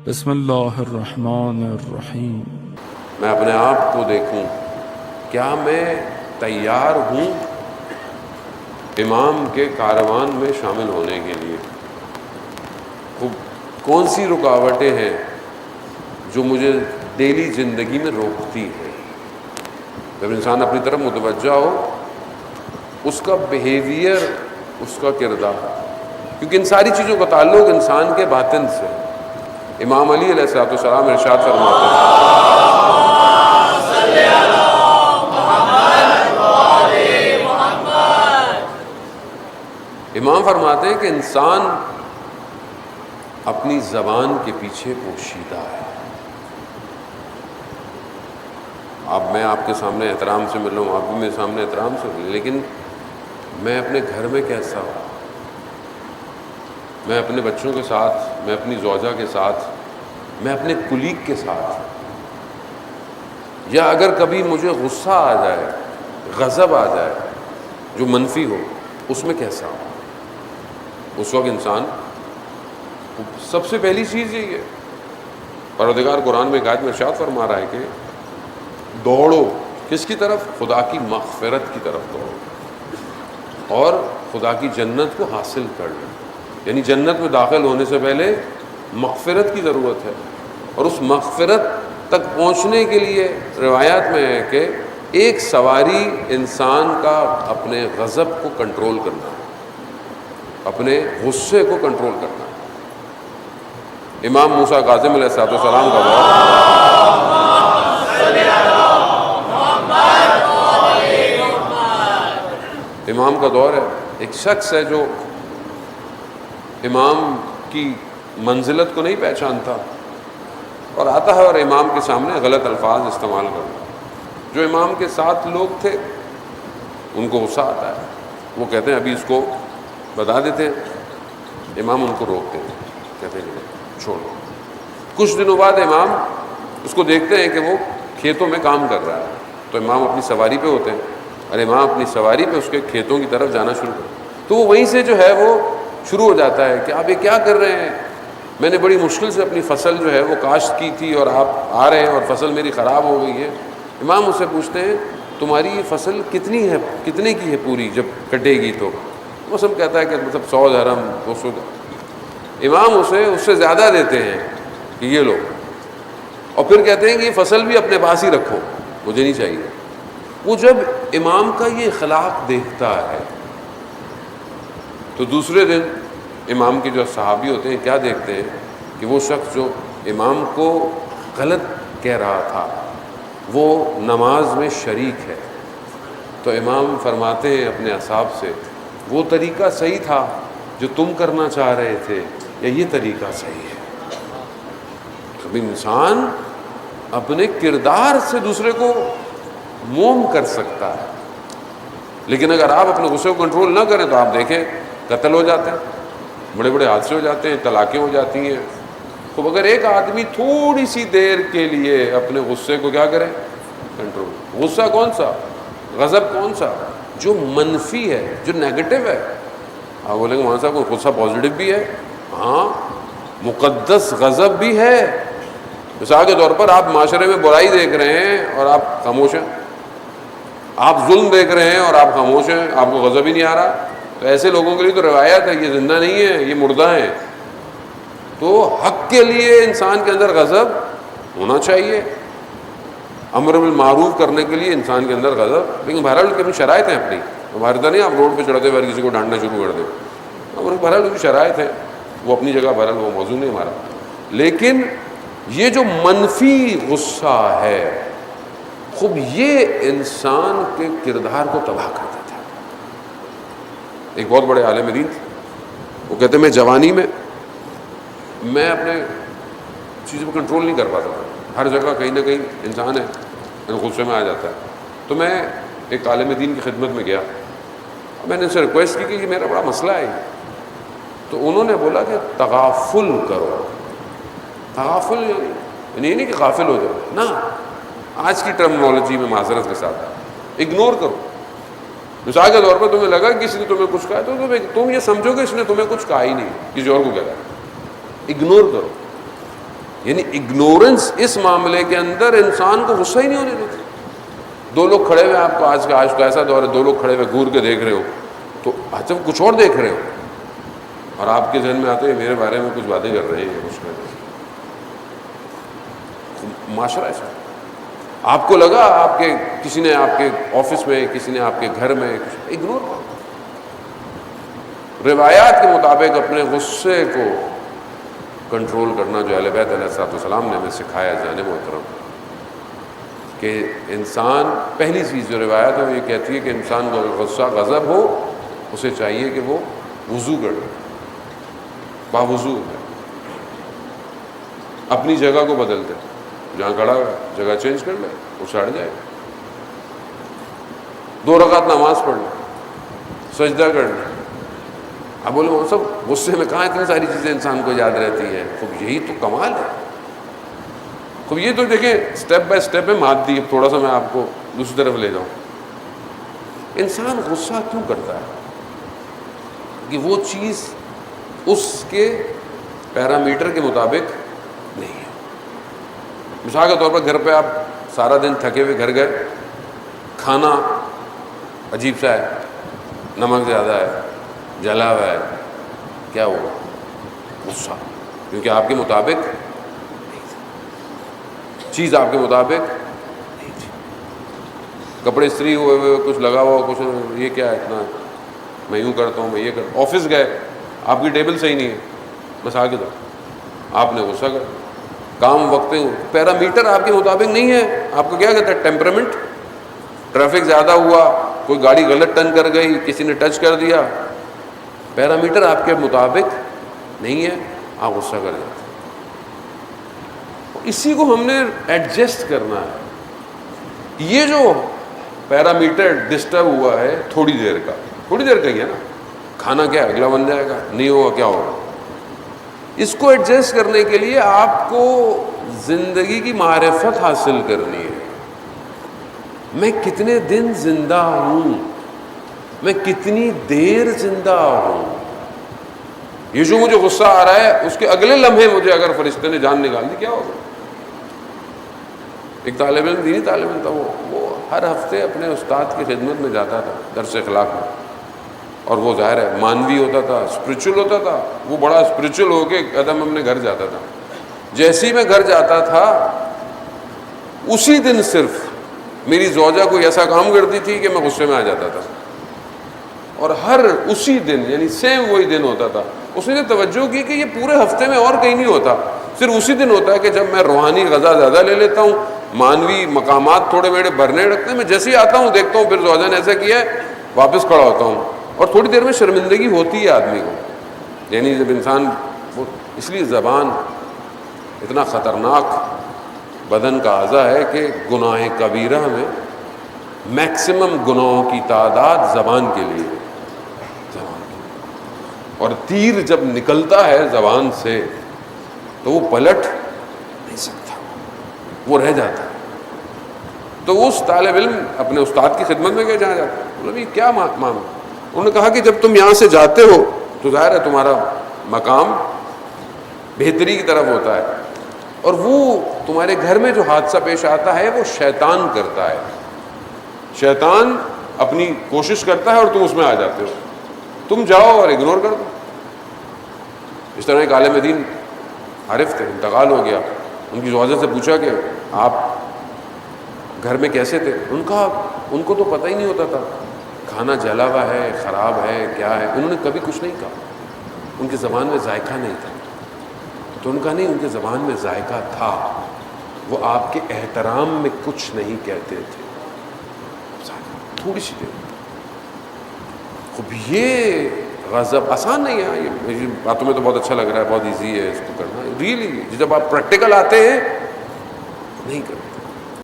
بسم اللہ الرحمن الرحیم۔ میں اپنے آپ کو دیکھوں، کیا میں تیار ہوں امام کے کاروان میں شامل ہونے کے لیے؟ کون سی رکاوٹیں ہیں جو مجھے ڈیلی زندگی میں روکتی ہیں؟ جب انسان اپنی طرف متوجہ ہو، اس کا بیہیویئر، اس کا کردار، کیونکہ ان ساری چیزوں کا تعلق انسان کے باطن سے ہے۔ امام علی علیہ السلام ارشاد فرماتے ہیں، امام فرماتے ہیں کہ انسان اپنی زبان کے پیچھے پوشیدہ ہے۔ اب میں آپ کے سامنے احترام سے مل رہا ہوں، آپ بھی میرے سامنے احترام سے ملیں، لیکن میں اپنے گھر میں کیسا ہوں؟ میں اپنے بچوں کے ساتھ، میں اپنی زوجہ کے ساتھ، میں اپنے کلیگ کے ساتھ، یا اگر کبھی مجھے غصہ آ جائے، غضب آ جائے جو منفی ہو، اس میں کیسا ہوں؟ اس وقت انسان سب سے پہلی چیز یہی ہے۔ پروردگار قرآن میں ایک آیت میں ارشاد فرما رہا ہے کہ دوڑو کس کی طرف؟ خدا کی مغفرت کی طرف دوڑو اور خدا کی جنت کو حاصل کر لو۔ یعنی جنت میں داخل ہونے سے پہلے مغفرت کی ضرورت ہے، اور اس مغفرت تک پہنچنے کے لیے روایات میں ہے کہ ایک سواری انسان کا اپنے غضب کو کنٹرول کرنا، اپنے غصے کو کنٹرول کرنا۔ امام موسیٰ کاظم علیہ السلام کا دور، امام کا دور ہے، ایک شخص ہے جو امام کی منزلت کو نہیں پہچانتا اور آتا ہے اور امام کے سامنے غلط الفاظ استعمال کرتا ہے۔ جو امام کے ساتھ لوگ تھے ان کو غصہ آتا ہے، وہ کہتے ہیں ابھی اس کو بتا دیتے ہیں۔ امام ان کو روکتے ہیں، کہتے ہیں کہ چھوڑو۔ کچھ دنوں بعد امام اس کو دیکھتے ہیں کہ وہ کھیتوں میں کام کر رہا ہے، تو امام اپنی سواری پہ ہوتے ہیں اور امام اپنی سواری پہ اس کے کھیتوں کی طرف جانا شروع کرتے ہیں، تو وہ وہیں سے جو ہے وہ شروع ہو جاتا ہے کہ آپ یہ کیا کر رہے ہیں؟ میں نے بڑی مشکل سے اپنی فصل جو ہے وہ کاشت کی تھی اور آپ آ رہے ہیں اور فصل میری خراب ہو گئی ہے۔ امام اس سے پوچھتے ہیں تمہاری یہ فصل کتنی ہے، کتنے کی ہے پوری جب کٹے گی؟ تو وہ سب کہتا ہے کہ مطلب 100 درہم 200 درہم۔ امام اسے اس سے زیادہ دیتے ہیں کہ یہ لو، اور پھر کہتے ہیں کہ یہ فصل بھی اپنے پاس ہی رکھو، مجھے نہیں چاہیے۔ وہ جب امام کا یہ اخلاق دیکھتا ہے تو دوسرے دن امام کے جو صحابی ہوتے ہیں کیا دیکھتے ہیں کہ وہ شخص جو امام کو غلط کہہ رہا تھا وہ نماز میں شریک ہے۔ تو امام فرماتے ہیں اپنے اصحاب سے، وہ طریقہ صحیح تھا جو تم کرنا چاہ رہے تھے یا یہ طریقہ صحیح ہے؟ کبھی انسان اپنے کردار سے دوسرے کو موم کر سکتا ہے، لیکن اگر آپ اپنے غصے کو کنٹرول نہ کریں تو آپ دیکھیں قتل ہو جاتے ہیں، بڑے بڑے حادثے ہو جاتے ہیں، طلاقیں ہو جاتی ہیں۔ تو اگر ایک آدمی تھوڑی سی دیر کے لیے اپنے غصے کو کیا کرے؟ کنٹرول۔ غصہ کون سا؟ غضب کون سا؟ جو منفی ہے، جو نیگیٹو ہے۔ آپ بولیں گے وہاں صاحب کوئی غصہ پازیٹو بھی ہے؟ ہاں، مقدس غضب بھی ہے۔ مثال کے طور پر آپ معاشرے میں برائی دیکھ رہے ہیں اور آپ خاموش ہیں، آپ ظلم دیکھ رہے ہیں اور آپ خاموش ہیں، آپ کو غضب ہی نہیں آ رہا، تو ایسے لوگوں کے لیے تو روایت ہے یہ زندہ نہیں ہے، یہ مردہ ہیں۔ تو حق کے لیے انسان کے اندر غضب ہونا چاہیے، امر بالمعروف کرنے کے لیے انسان کے اندر غضب، لیکن بہرحال کی اپنی شرائط ہیں اپنی۔ ہمارے تو نہیں آپ روڈ پہ چڑھتے ہوئے کسی کو ڈانٹنا شروع کر دیں، اور بہرحال کی شرائط ہے، وہ اپنی جگہ، بہرحال وہ موضوع نہیں ہمارا۔ لیکن یہ جو منفی غصہ ہے، خوب یہ انسان کے کردار کو تباہ کر دیتا ہے۔ ایک بہت بڑے عالم دین تھے، وہ کہتے ہیں میں جوانی میں میں اپنے چیزوں کو کنٹرول نہیں کر پاتا تھا، ہر جگہ کہیں نہ کہیں انسان ہے غصے میں آ جاتا ہے۔ تو میں ایک عالم دین کی خدمت میں گیا، میں نے ان سے ریکویسٹ کی کہ یہ میرا بڑا مسئلہ ہے۔ تو انہوں نے بولا کہ تغافل کرو۔ تغافل یعنی یہ نہیں کہ غافل ہو جاؤ، نہ، آج کی ٹرمنالوجی میں معذرت کے ساتھ اگنور کرو۔ مثال کے طور پر تمہیں لگا کسی نے تمہیں کچھ کہا تو تم یہ سمجھو کہ اس نے تمہیں کچھ کہا ہی نہیں، کسی اور کو کہہ رہا ہے، اگنور کرو۔ یعنی اگنورنس اس معاملے کے اندر انسان کو غصہ ہی نہیں ہونے دیتی. دو لوگ کھڑے ہوئے آپ کو آج تو ایسا دور ہے دو لوگ کھڑے ہوئے گور کے دیکھ رہے ہو تو جب کچھ اور دیکھ رہے ہو اور آپ کے ذہن میں آتے ہیں میرے بارے میں کچھ باتیں کر رہے ہیں کچھ کر رہے ہیں. معاشرہ ایسا آپ کو لگا آپ کے کسی نے آپ کے آفس میں کسی نے آپ کے گھر میں اگنور کر. روایات کے مطابق اپنے غصے کو کنٹرول کرنا جو اہل بیت علیہ السلام نے ہمیں سکھایا جانے محترم کہ انسان پہلی چیز جو روایت ہے وہ یہ کہتی ہے کہ انسان کو اگر غصہ غضب ہو اسے چاہیے کہ وہ وضو کر لے, باوضو اپنی جگہ کو بدل دے, جہاں کھڑا ہے جگہ چینج کر لے, وہ ہٹ جائے, 2 رکعت نماز پڑھ لے, سجدہ کر لے. اب بولے وہ سب غصے میں کہاں اتنی ساری چیزیں انسان کو یاد رہتی ہیں. خوب یہی تو کمال ہے. خوب یہ تو دیکھیں سٹیپ بائی سٹیپ میں مات دی. اب تھوڑا سا میں آپ کو دوسری طرف لے جاؤں. انسان غصہ کیوں کرتا ہے کہ وہ چیز اس کے پیرامیٹر کے مطابق نہیں ہے. مثال کے طور پر گھر پہ آپ سارا دن تھکے ہوئے گھر گئے, کھانا عجیب سا ہے, نمک زیادہ ہے, جلا ہوا ہے, کیا ہوا؟ غصہ. کیونکہ آپ کے مطابق چیز آپ کے مطابق نہیں تھی. کپڑے استری ہوئے ہوئے کچھ لگا ہوا کچھ, یہ کیا ہے اتنا, میں یوں کرتا ہوں میں یہ کرتا ہوں. آفس گئے آپ کی ٹیبل صحیح نہیں ہے, بس آگے دو, آپ نے غصہ کر. کام وقت پیرامیٹر آپ کے مطابق نہیں ہے. آپ کو کیا کہتا ہے ٹیمپرامنٹ. ٹریفک زیادہ ہوا, کوئی گاڑی غلط ٹرن کر گئی, کسی نے ٹچ کر دیا, پیرامیٹر آپ کے مطابق نہیں ہے, آپ غصہ کر جاتے. اسی کو ہم نے ایڈجسٹ کرنا ہے. یہ جو پیرامیٹر ڈسٹرب ہوا ہے تھوڑی دیر کا ہی ہے نا, کھانا کیا اگلا بن جائے گا, نہیں ہوگا کیا ہوگا. اس کو ایڈجسٹ کرنے کے لیے آپ کو زندگی کی معرفت حاصل کرنی ہے. میں کتنے دن زندہ ہوں, میں کتنی دیر زندہ ہوں. یہ جو مجھے غصہ آ رہا ہے اس کے اگلے لمحے مجھے اگر فرشتے نے جان نکال دی کیا ہوگا. ایک طالب علم, دینی طالب علم تھا, وہ ہر ہفتے اپنے استاد کی خدمت میں جاتا تھا درس اخلاق میں, اور وہ ظاہر ہے مانوی ہوتا تھا, اسپریچول ہوتا تھا. وہ بڑا اسپریچول ہو کے قدم اپنے گھر جاتا تھا. جیسے ہی میں گھر جاتا تھا اسی دن صرف میری زوجہ کوئی ایسا کام کرتی تھی کہ میں غصے میں آ جاتا تھا, اور ہر اسی دن یعنی سیم وہی دن ہوتا تھا. اس نے توجہ کی کہ یہ پورے ہفتے میں اور کہیں نہیں ہوتا, صرف اسی دن ہوتا ہے کہ جب میں روحانی غذا زیادہ لے لیتا ہوں, مانوی مقامات تھوڑے میرے بھرنے رکھتے ہیں, میں جیسے ہی آتا ہوں دیکھتا ہوں پھر زوجہ نے ایسا کیا ہے, واپس کھڑا ہوتا ہوں, اور تھوڑی دیر میں شرمندگی ہوتی ہے آدمی کو. یعنی جب انسان, اس لیے زبان اتنا خطرناک بدن کا اعضا ہے کہ گناہ کبیرہ میں میکسیمم گناہوں کی تعداد زبان کے لیے, اور تیر جب نکلتا ہے زبان سے تو وہ پلٹ نہیں سکتا, وہ رہ جاتا ہے. تو اس طالب علم اپنے استاد کی خدمت میں جہاں جاتا ہے, بولے بھائی کیا معاملہ. انہوں نے کہا کہ جب تم یہاں سے جاتے ہو تو ظاہر ہے تمہارا مقام بہتری کی طرف ہوتا ہے, اور وہ تمہارے گھر میں جو حادثہ پیش آتا ہے وہ شیطان کرتا ہے. شیطان اپنی کوشش کرتا ہے اور تم اس میں آ جاتے ہو, تم جاؤ اور اگنور کر دو. اس طرح ایک عالم دین عارف تھے, انتقال ہو گیا. ان کی زوجہ سے پوچھا کہ آپ گھر میں کیسے تھے. ان کا ان کو تو پتہ ہی نہیں ہوتا تھا کھانا جلا ہوا ہے, خراب ہے, کیا ہے. انہوں نے کبھی کچھ نہیں کہا, ان کی زبان میں ذائقہ نہیں تھا. تو ان کا نہیں, ان کی زبان میں ذائقہ تھا, وہ آپ کے احترام میں کچھ نہیں کہتے تھے. تھوڑی سی دیر. خوب یہ غضب آسان نہیں ہے, یہ باتوں میں تو بہت اچھا لگ رہا ہے, بہت ایزی ہے اس کو کرنا. ریئلی جب آپ پریکٹیکل آتے ہیں نہیں کرتے.